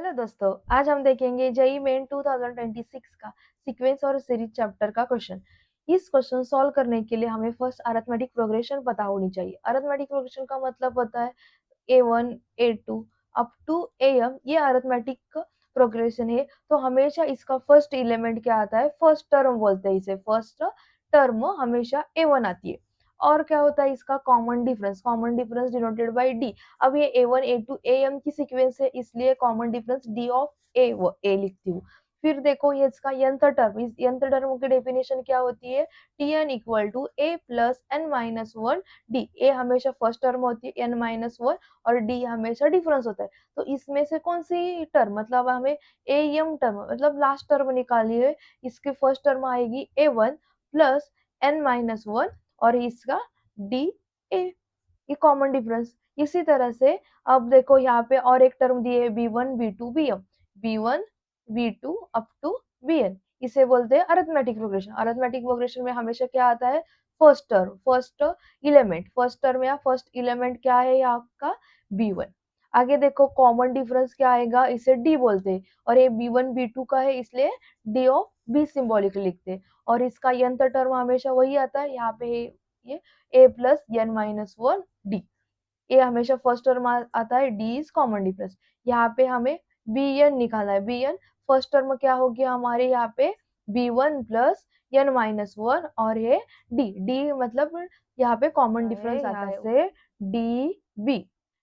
Hello दोस्तों, आज हम देखेंगे जेईई मेन 2026 का सीक्वेंस और सीरीज चैप्टर का क्वेश्चन। इस क्वेश्चन सॉल्व करने के लिए हमें फर्स्ट अरिथमेटिक प्रोग्रेशन पता होनी चाहिए। अरिथमेटिक प्रोग्रेशन का मतलब होता है A1 A2 up to AM। ये अरिथमेटिक प्रोग्रेशन है, तो हमेशा इसका फर्स्ट एलिमेंट क्या आता है, फर्स्ट टर्म बोलते हैं इसे। फर्स्ट टर्म हमेशा A1 आती है। और क्या होता है इसका common difference denoted by D. अब ये A1 A2 AM की सीक्वेंस है, इसलिए common difference D of A लिखती हूँ। फिर देखो ये इसका यंथ टर्म, इस यंथ टर्म की डेफिनेशन क्या होती है, Tn equal to A plus N minus one D. A हमेशा फर्स्ट टर्म होती है, एन माइनस वन, और डी हमेशा डिफरेंस होता है। तो इसमें से कौन सी टर्म, मतलब हमें एम टर्म मतलब लास्ट टर्म निकाली है। इसकी फर्स्ट टर्म आएगी A1 plus N minus one और इसका डी ए, ये कॉमन डिफरेंस। इसी तरह से अब देखो यहाँ पे और एक टर्म दिए है B1 B2 BM, B1 B2 up to BN। इसे बोलते हैं अरिथमेटिक प्रोग्रेशन। अरिथमेटिक प्रोग्रेशन में हमेशा क्या आता है, first term, first element, first term या फर्स्ट इलेमेंट क्या है आपका B1। आगे देखो कॉमन डिफरेंस क्या आएगा, इसे डी बोलते हैं, और ये B1 B2 का है इसलिए डी ऑफ बी सिंबॉलिक लिखते हैं। और इसका यंत्र टर्म हमेशा वही आता है, यहाँ पे ये A plus N minus one D. A हमेशा फर्स्ट टर्म आता है, डी इज कॉमन डिफरेंस। यहाँ पे हमें बी एन निकालना है। बी एन फर्स्ट टर्म क्या हो गया हमारे यहाँ पे B1 plus N minus one, और ये डी मतलब यहाँ पे कॉमन डिफरेंस आता है से डी बी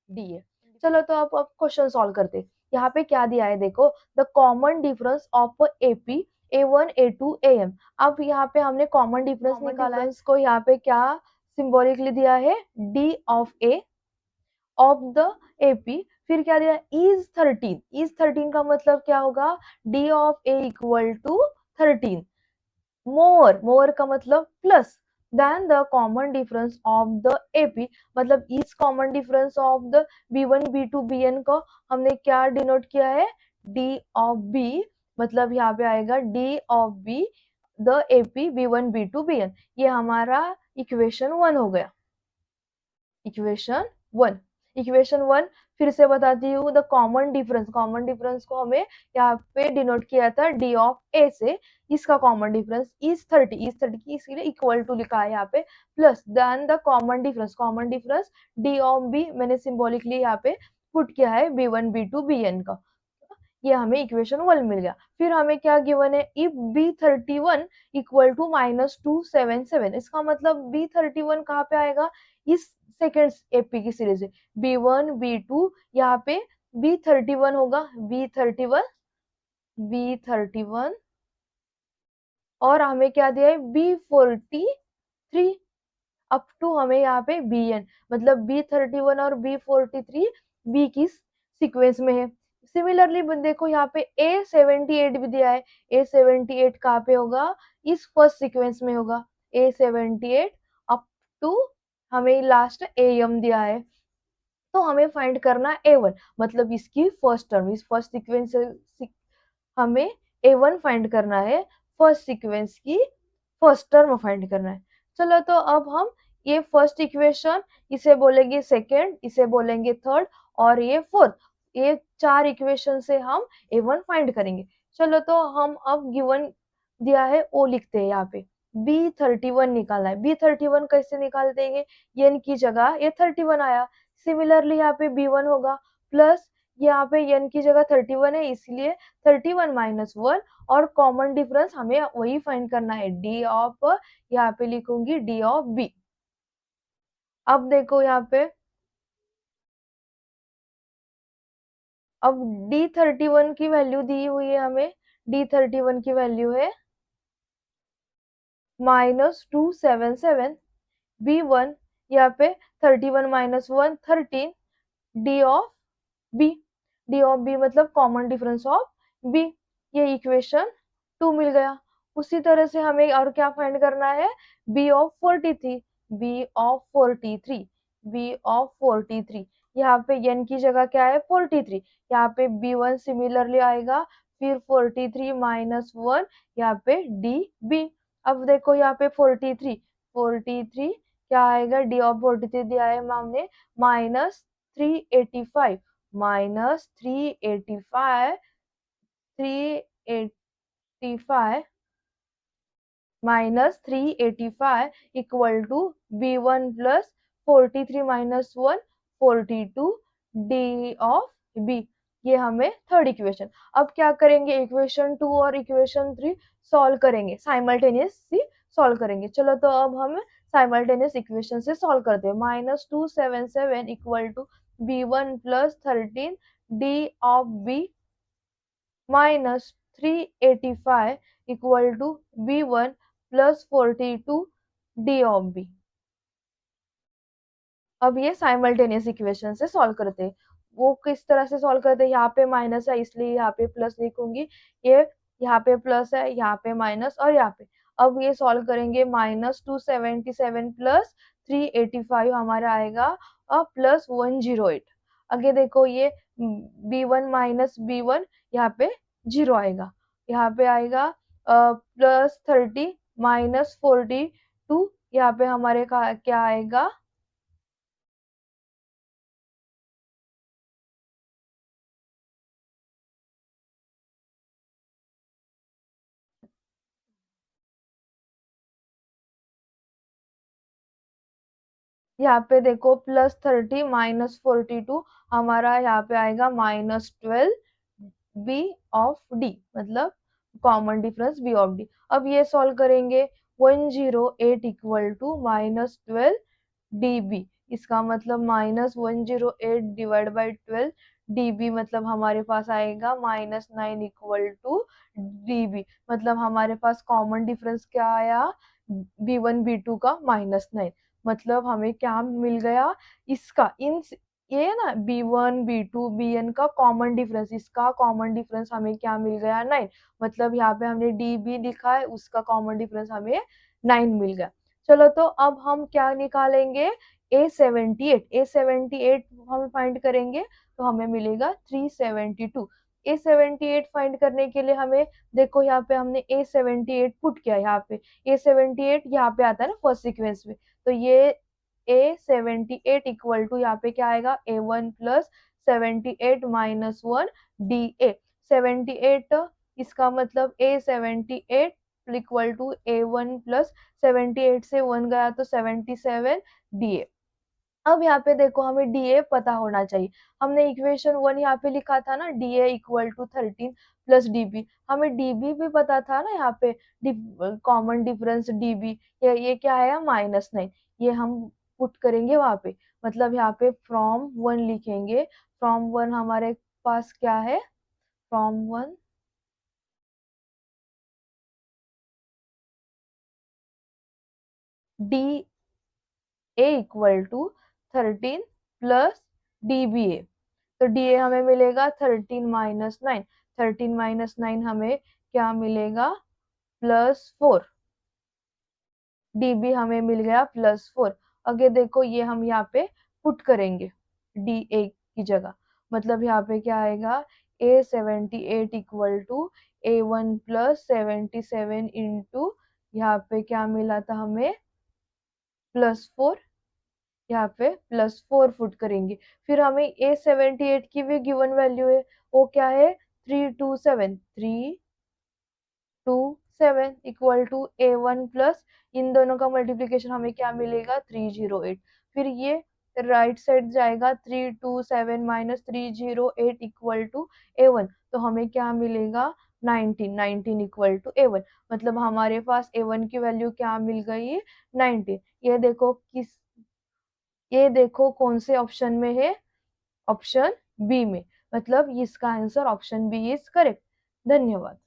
डी है। चलो तो अब क्वेश्चन सॉल्व करते हैं। यहाँ पे क्या दिया है देखो, the common difference of AP A1 A2 AM। अब यहाँ पे हमने कॉमन डिफरेंस निकाला है, इसको यहाँ पे क्या सिंबॉलिकली दिया है, D of A of the AP। फिर क्या दिया, इज 13। इज 13 का मतलब क्या होगा, D of A equal to 13। More का मतलब plus then the common difference of the AP, मतलब इस common difference of the B1 B2 BN को हमने क्या डिनोट किया है, D ऑफ B, मतलब यहाँ पे आएगा D of B the AP B1 B2 BN। ये हमारा इक्वेशन 1 हो गया। इक्वेशन वन फिर से बताती हूँ, द कॉमन डिफरेंस को हमें यहाँ पे डिनोट किया था डी ऑफ ए से। इसका कॉमन डिफरेंस इज 30 की इसलिए इक्वल टू लिखा है यहाँ पे, plus then the common difference D of B मैंने सिंबॉलिकली यहाँ पे पुट किया है B1 B2 BN का। ये हमें इक्वेशन 1 मिल गया। फिर हमें क्या गिवन है, इफ B31 इक्वल टू -277। इसका मतलब B31 कहाँ पे आएगा, इस सेकेंड AP की सीरीज है B1 B2, यहाँ पे B31 होगा, B31 और हमें क्या दिया है B43 अप टू हमें यहाँ पे BN, मतलब B31 और B43 B की सीक्वेंस में है। सिमिलरली देखो यहाँ पे A78 भी दिया है, A78 कहाँ पे होगा, इस फर्स्ट सीक्वेंस में होगा, A78 अप टू हमें लास्ट AM दिया है। तो हमें फाइंड करना है A1, मतलब इसकी फर्स्ट टर्म, इस फर्स्ट सीक्वेंस से हमें A1 फाइंड करना है, फर्स्ट सीक्वेंस की फर्स्ट टर्म फाइंड करना है। चलो तो अब हम ये फर्स्ट इक्वेशन, इसे बोलेंगे सेकेंड, इसे बोलेंगे थर्ड, और ये फोर्थ, ये चार इक्वेशन से हम A1 फाइंड करेंगे। चलो तो हम अब गिवन दिया है ओ लिखते हैं, यहाँ पे B31 निकालना है। B31 कैसे निकाल देंगे, एन की जगह ये 31 आया, सिमिलरली यहाँ पे B1 होगा, प्लस यहाँ पे एन की जगह 31 है इसलिए 31 माइनस 1, और कॉमन डिफरेंस हमें वही फाइंड करना है, डी ऑफ, यहाँ पे लिखूंगी डी ऑफ बी। अब देखो यहाँ पे, अब D31 की वैल्यू दी हुई है हमें, D31 की वैल्यू है -277। B1 यहाँ पे 31 माइनस 1 13, डी ऑफ बी, मतलब कॉमन डिफरेंस ऑफ बी। ये इक्वेशन 2 मिल गया। उसी तरह से हमें और क्या फाइंड करना है, बी ऑफ 43, यहाँ पे n की जगह क्या है 43, यहाँ पे B1 सिमिलरली आएगा, फिर 43 माइनस 1, यहाँ पे डी बी। अब देखो यहाँ पे 43 क्या आएगा, डी ऑफ 43 दिया है हमने -385, minus 385 minus 385 equal to b1 plus 43 minus 1 42 D of B. ये हमें थर्ड इक्वेशन। अब क्या करेंगे, इक्वेशन 2 और इक्वेशन 3 सॉल्व करेंगे, साइमल्टेनियसली सॉल्व करेंगे। चलो तो अब हम साइमल्टेनियस इक्वेशन से सॉल्व करते हैं। Minus 277 equal to b1 plus 13 D of B minus 385 equal to b1 plus 42 D of B. अब ये साइमल्टेनियस इक्वेशन से सॉल्व करते हैं। वो किस तरह से सॉल्व करते हैं, यहाँ पे माइनस है इसलिए यहाँ पे प्लस लिखूंगी, ये यहाँ पे प्लस है, यहाँ पे माइनस और यहाँ पे। अब ये सॉल्व करेंगे, माइनस 277 प्लस 385 हमारा आएगा प्लस 108। आगे देखो ये b1 माइनस b1 यहाँ पे 0 आएगा, यहाँ पे आएगा प्लस 30 माइनस 42, यहाँ पे हमारे का क्या आएगा यहाँ पे देखो प्लस 30 माइनस 42 हमारा यहाँ पे आएगा माइनस 12 बी ऑफ डी, मतलब common difference B of D. अब ये सॉल्व करेंगे, 108 इक्वल टू माइनस 12 dB, इसका मतलब माइनस 108 डिवाइड बाई 12 dB, मतलब हमारे पास आएगा माइनस 9 इक्वल टू dB। मतलब हमारे पास कॉमन डिफरेंस क्या आया, b1 b2 का -9। मतलब हमें क्या मिल गया, इसका इन ये है ना b1 b2 bn का कॉमन डिफरेंस, इसका कॉमन डिफरेंस हमें क्या मिल गया 9। मतलब यहाँ पे हमने dB लिखा है, उसका कॉमन डिफरेंस हमें 9 मिल गया। चलो तो अब हम क्या निकालेंगे, A78 हम फाइंड करेंगे तो हमें मिलेगा 372। A78 फाइंड करने के लिए हमें देखो यहाँ पे हमने A78 पुट किया, यहाँ पे A78 यहाँ पे आता है ना फर्स्ट सीक्वेंस में, तो ये A78 इक्वल टू यहाँ पे क्या आएगा A1 प्लस 78 माइनस 1 DA 78, इसका मतलब A78 equal to A1 plus 78 से 1 गया तो 77 DA। अब यहाँ पे देखो हमें DA पता होना चाहिए, हमने इक्वेशन 1 यहाँ पे लिखा था ना DA equal to 13 plus DB, हमें DB भी पता था ना यहाँ पे कॉमन डिफरेंस DB, ये क्या है -9, ये हम पुट करेंगे वहां पे। मतलब यहाँ पे फ्रॉम 1 लिखेंगे, फ्रॉम 1 हमारे पास क्या है, from 1 D A equal to 13 plus DBA, तो DA हमें मिलेगा 13 माइनस 9, 13 माइनस 9 हमें क्या मिलेगा +4, DB हमें मिल गया +4। आगे देखो ये हम यहाँ पे पुट करेंगे DA की जगह, मतलब यहाँ पे क्या आएगा A78 equal to A1 plus 77 into यहाँ पे क्या मिला था हमें +4, यहाँ पे +4 फुट करेंगे। फिर हमें A78 की भी गिवन वैल्यू है, वो क्या है 327 इक्वल टू A1 प्लस इन दोनों का मल्टीप्लीकेशन हमें क्या मिलेगा 308। फिर ये राइट साइड जाएगा 327 माइनस 308 इक्वल टू A1, तो हमें क्या मिलेगा 19 इक्वल टू A1, मतलब हमारे पास A1 की वैल्यू क्या मिल गई 19। ये देखो कौन से ऑप्शन में है, ऑप्शन बी में, मतलब इसका answer option B is correct. धन्यवाद।